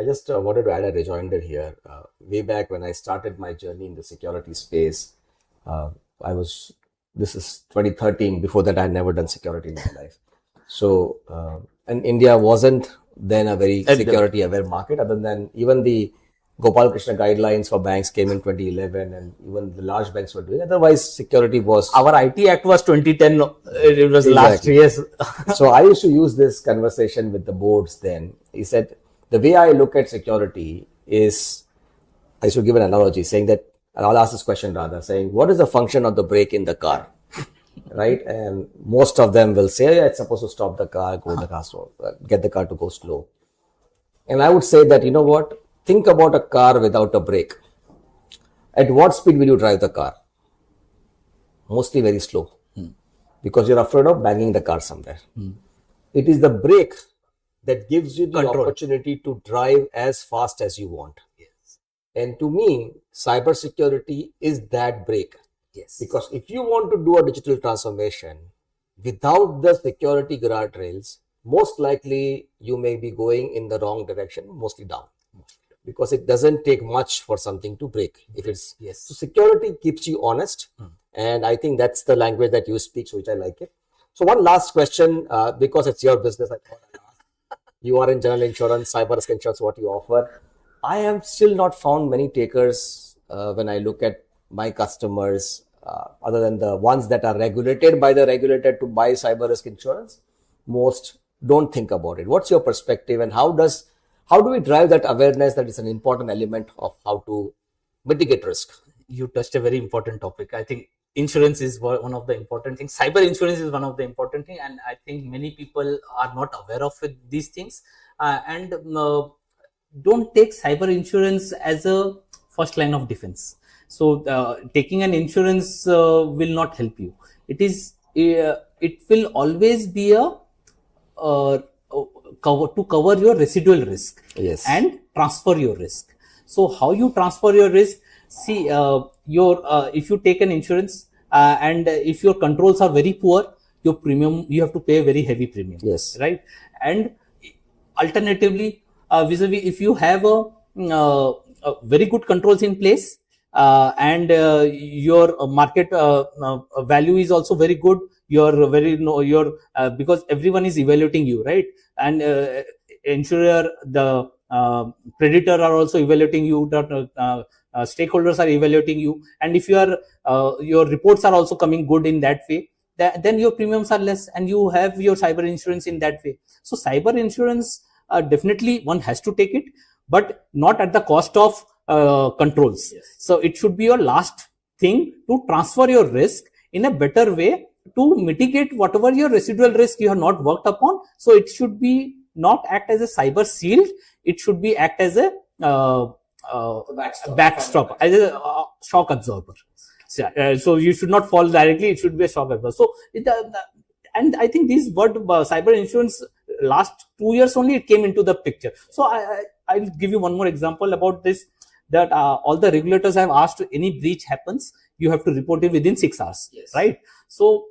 I just wanted to add a rejoinder here. Way back when I started my journey in the security space, this is 2013. Before that, I had never done security in my life. So, and India wasn't then a very security aware market, other than even the Gopal Krishna guidelines for banks came in 2011, and even the large banks were doing. Otherwise, security was... Our IT Act was 2010. It was last years. So I used to use this conversation with the boards then. He said, the way I look at security is, I should give an analogy saying that, and I'll ask this question rather, saying, what is the function of the brake in the car? Right? And most of them will say, yeah, it's supposed to stop the car, go the car slow, get the car to go slow. And I would say that, you know what? Think about a car without a brake. At what speed will you drive the car? Mostly very slow. Because you're afraid of banging the car somewhere. It is the brake that gives you the opportunity to drive as fast as you want. Yes. And to me, cybersecurity is that brake. Yes. Because if you want to do a digital transformation without the security guardrails, most likely you may be going in the wrong direction, mostly down. Because it doesn't take much for something to break. If it's So security keeps you honest, and I think that's the language that you speak, so which I like it. So one last question, because it's your business, I thought I'd ask. You are in general insurance, cyber risk insurance, what you offer. I have still not found many takers when I look at my customers, other than the ones that are regulated by the regulator to buy cyber risk insurance. Most don't think about it. What's your perspective, and how do we drive that awareness that is an important element of how to mitigate risk? You touched a very important topic. I think insurance is one of the important things. Cyber insurance is one of the important things, and I think many people are not aware of these things and don't take cyber insurance as a first line of defense. So taking an insurance will not help you. It will always be a cover your residual risk. Yes. And transfer your risk. So how you transfer your risk? See, if you take an insurance and if your controls are very poor, your premium, you have to pay a very heavy premium. Yes. Right. And alternatively, vis-a-vis, if you have a very good controls in place and your market value is also very good, because everyone is evaluating you, right? And insurer, the creditor are also evaluating you, the stakeholders are evaluating you, and if your reports are also coming good in that way, then your premiums are less and you have your cyber insurance in that way. So cyber insurance, definitely one has to take it, but not at the cost of controls. Yes. So it should be your last thing to transfer your risk in a better way to mitigate whatever your residual risk you have not worked upon. So it should be not act as a cyber shield. It should be act as a backstop, as a shock absorber. So you should not fall directly. It should be a shock absorber. So and I think this word cyber insurance last 2 years only it came into the picture. So I'll give you one more example about this. That all the regulators have asked, any breach happens, you have to report it within 6 hours. Yes. Right? So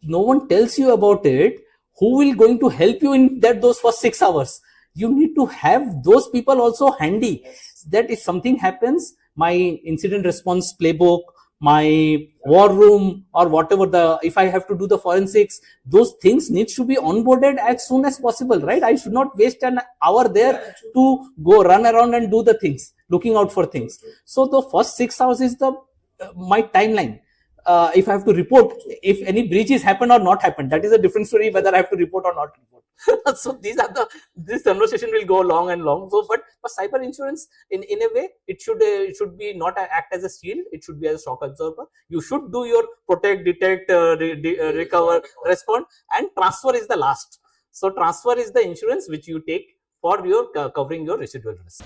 no one tells you about it. Who will going to help you in those first 6 hours? You need to have those people also handy. Yes. That if something happens, my incident response playbook, my war room, or whatever, if I have to do the forensics, those things need to be onboarded as soon as possible, right? I should not waste an hour there to go run around and do the things, looking out for things. So the first 6 hours is my timeline. If I have to report, if any breaches happen or not happen, that is a different story, whether I have to report or not report. So this conversation will go long and long. So, but for cyber insurance, in a way, it should be not act as a shield. It should be as a shock absorber. You should do your protect, detect, recover, respond, and transfer is the last. So transfer is the insurance which you take for your covering your residual risk.